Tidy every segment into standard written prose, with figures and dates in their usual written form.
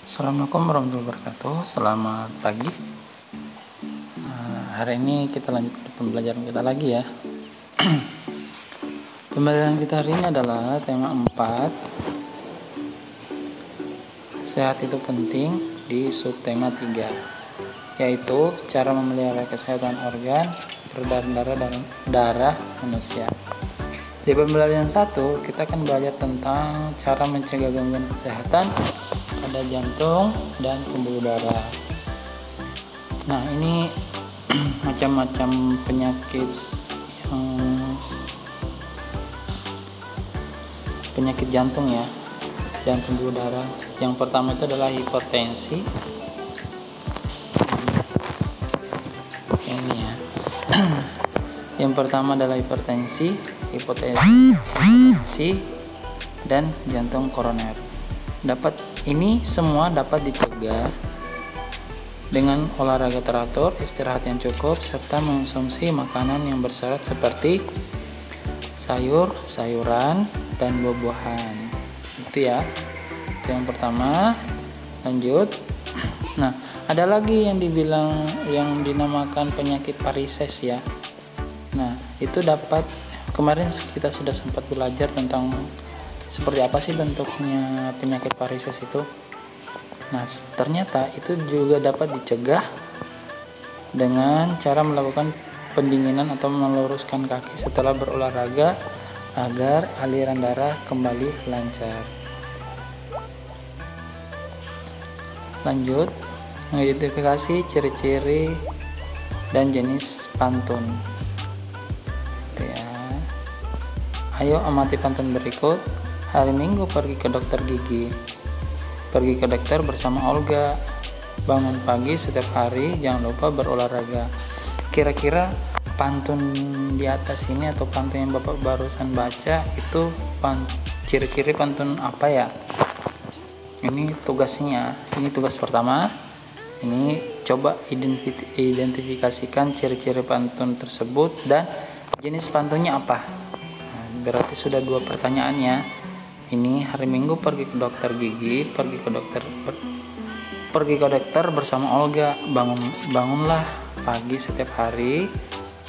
Assalamualaikum warahmatullahi wabarakatuh. Selamat pagi. Hari ini kita lanjut ke pembelajaran kita lagi ya. Pembelajaran kita hari ini adalah tema 4. Sehat itu penting di subtema 3, yaitu cara memelihara kesehatan organ, peredaran darah manusia. Di pembelajaran 1 kita akan belajar tentang cara mencegah gangguan kesehatan pada jantung dan pembuluh darah. Nah, ini macam-macam penyakit jantung ya, dan pembuluh darah. Yang pertama itu adalah hipertensi. Ini ya. Yang pertama adalah hipertensi dan jantung koroner. Ini semua dapat dicegah dengan olahraga teratur, istirahat yang cukup, serta mengonsumsi makanan yang berserat seperti sayur-sayuran dan buah-buahan. Itu ya. Itu yang pertama. Lanjut. Nah, ada lagi yang dinamakan penyakit varises ya. Nah, itu kemarin kita sudah sempat belajar tentang seperti apa sih bentuknya penyakit varises itu. Nah, ternyata itu juga dapat dicegah dengan cara melakukan pendinginan atau meluruskan kaki setelah berolahraga agar aliran darah kembali lancar. Lanjut, mengidentifikasi ciri-ciri dan jenis pantun. Itu ya. Ayo amati pantun berikut. Hari Minggu pergi ke dokter gigi. Pergi ke dokter bersama Olga. Bangun pagi setiap hari, jangan lupa berolahraga. Kira-kira pantun di atas ini atau pantun yang Bapak barusan baca itu ciri-ciri pantun apa ya? Ini tugasnya. Ini tugas pertama. Ini coba identifikasikan ciri-ciri pantun tersebut dan jenis pantunnya apa. Nah, berarti sudah 2 pertanyaannya. Ini hari Minggu pergi ke dokter gigi, pergi ke dokter bersama Olga. Bangunlah pagi setiap hari,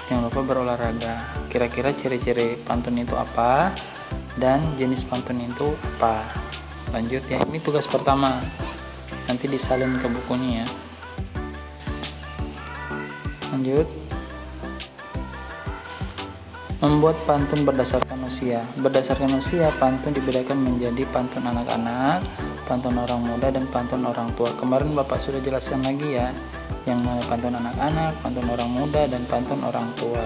jangan lupa berolahraga. Kira-kira ciri-ciri pantun itu apa dan jenis pantun itu apa? Lanjut ya, ini tugas pertama. Nanti disalin ke bukunya ya. Lanjut. Membuat pantun berdasarkan usia. Berdasarkan usia, pantun dibedakan menjadi pantun anak-anak, pantun orang muda, dan pantun orang tua. Kemarin Bapak sudah jelaskan lagi ya, yang mana pantun anak-anak, pantun orang muda, dan pantun orang tua.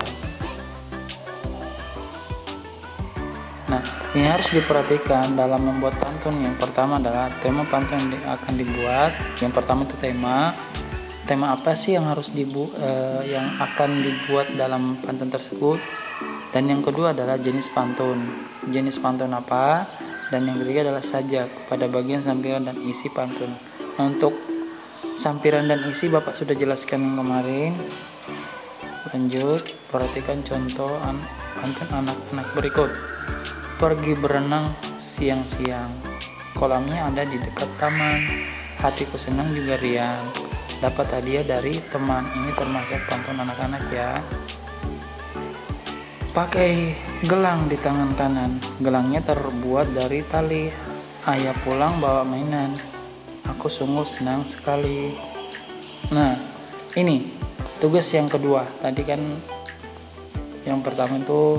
Nah, ini harus diperhatikan dalam membuat pantun. Yang pertama adalah tema pantun yang akan dibuat. Yang pertama itu tema apa sih yang yang akan dibuat dalam pantun tersebut. Dan yang kedua adalah jenis pantun apa, dan yang ketiga adalah sajak pada bagian sampiran dan isi pantun. Nah, untuk sampiran dan isi Bapak sudah jelaskan yang kemarin. Lanjut, perhatikan contoh pantun anak-anak berikut. Pergi berenang siang-siang, kolamnya ada di dekat taman, hatiku senang juga riang, dapat hadiah dari teman. Ini termasuk pantun anak-anak ya. Pakai gelang di tangan kanan, gelangnya terbuat dari tali, ayah pulang bawa mainan, aku sungguh senang sekali. Nah, ini tugas yang kedua. Tadi kan yang pertama itu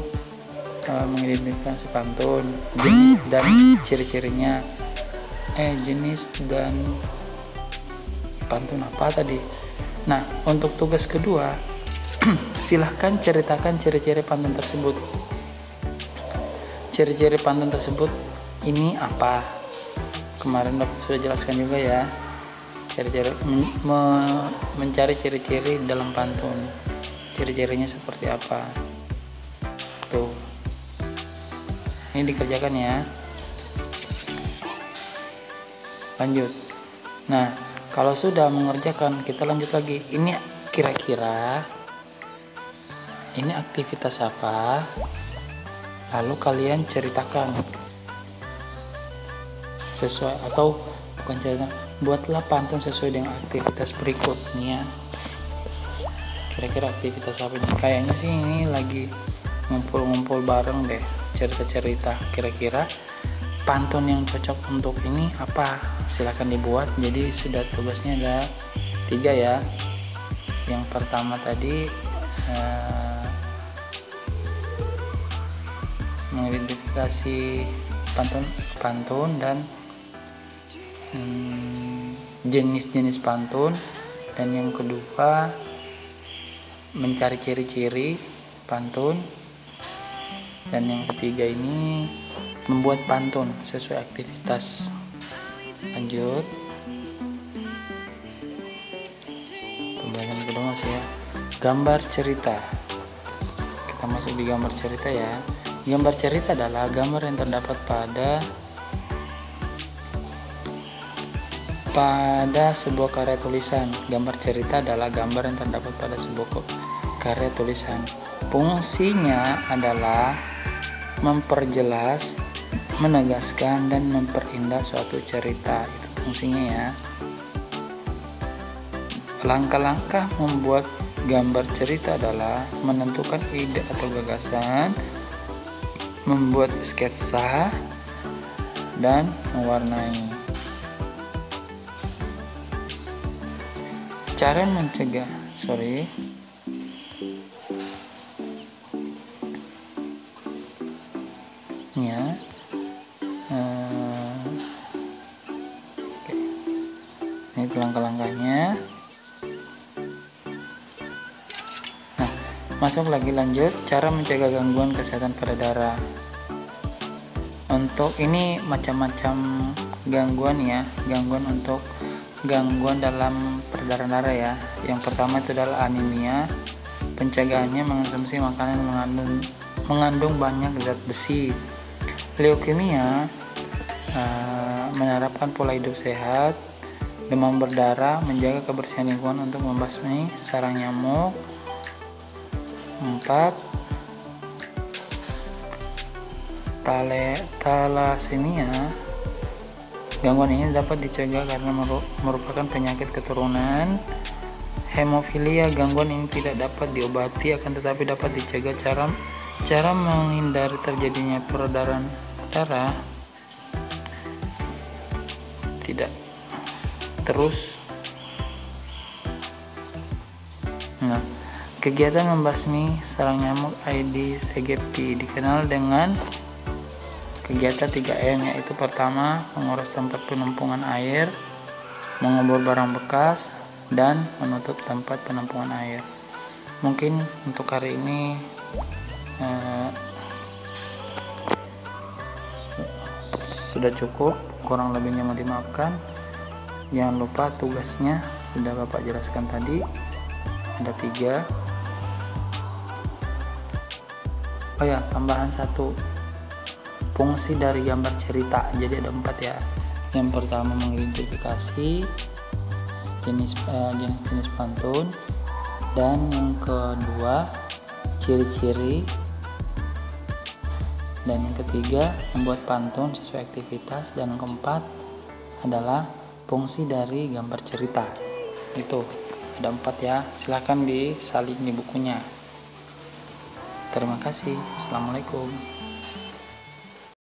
mengidentifikasi pantun, jenis dan ciri-cirinya. Jenis dan pantun apa tadi? Nah, untuk tugas kedua, silahkan ceritakan ciri-ciri pantun tersebut. Ciri-ciri pantun tersebut ini apa? Kemarin Bapak sudah jelaskan juga ya. Ciri-ciri mencari ciri-ciri dalam pantun. Ciri-cirinya seperti apa? Tuh. Ini dikerjakan ya. Lanjut. Nah, kalau sudah mengerjakan, kita lanjut lagi. Ini kira-kira ini aktivitas apa? Lalu kalian ceritakan sesuai, atau melakukan cerita. Buatlah pantun sesuai dengan aktivitas berikutnya. Kira-kira aktivitas apa nih? Kayaknya sih ini lagi ngumpul-ngumpul bareng deh, cerita-cerita. Kira-kira pantun yang cocok untuk ini apa? Silahkan dibuat. Jadi sudah tugasnya ada 3 ya. Yang pertama tadi mengidentifikasi pantun dan jenis-jenis pantun, dan yang kedua mencari ciri-ciri pantun, dan yang ketiga ini membuat pantun sesuai aktivitas. Lanjut pembahasan kedua masih ya, gambar cerita. Kita masuk di gambar cerita ya. Gambar cerita adalah gambar yang terdapat pada sebuah karya tulisan. Gambar cerita adalah gambar yang terdapat pada sebuah karya tulisan. Fungsinya adalah memperjelas, menegaskan, dan memperindah suatu cerita. Itu fungsinya ya. Langkah-langkah membuat gambar cerita adalah menentukan ide atau gagasan, membuat sketsa, dan mewarnai. Cara mencegah ya. Oke. Ini itu langkah-langkahnya. Masuk lagi, lanjut cara mencegah gangguan kesehatan pada darah. Untuk ini macam-macam gangguan ya, gangguan dalam peredaran darah ya. Yang pertama itu adalah anemia. Pencegahannya mengonsumsi makanan mengandung banyak zat besi. Leukemia menerapkan pola hidup sehat. Demam berdarah menjaga kebersihan lingkungan untuk membasmi sarang nyamuk. 4. Thalassemia. Gangguan ini dapat dicegah karena merupakan penyakit keturunan. Hemofilia. Gangguan ini tidak dapat diobati, akan tetapi dapat dicegah. Cara menghindari terjadinya peredaran darah tidak terus. Kegiatan membasmi sarang nyamuk Aedes aegypti dikenal dengan kegiatan 3M, yaitu pertama, menguras tempat penampungan air, mengubur barang bekas, dan menutup tempat penampungan air. Mungkin untuk hari ini sudah cukup, kurang lebihnya mohon dimaafkan. Jangan lupa tugasnya sudah Bapak jelaskan tadi, ada 3. Oh ya, tambahan 1, fungsi dari gambar cerita, jadi ada 4 ya. Yang pertama mengidentifikasi jenis pantun, dan yang kedua ciri-ciri, dan yang ketiga membuat pantun sesuai aktivitas, dan yang keempat adalah fungsi dari gambar cerita. Itu ada 4 ya, silahkan disalin di bukunya. Terima kasih. Assalamualaikum.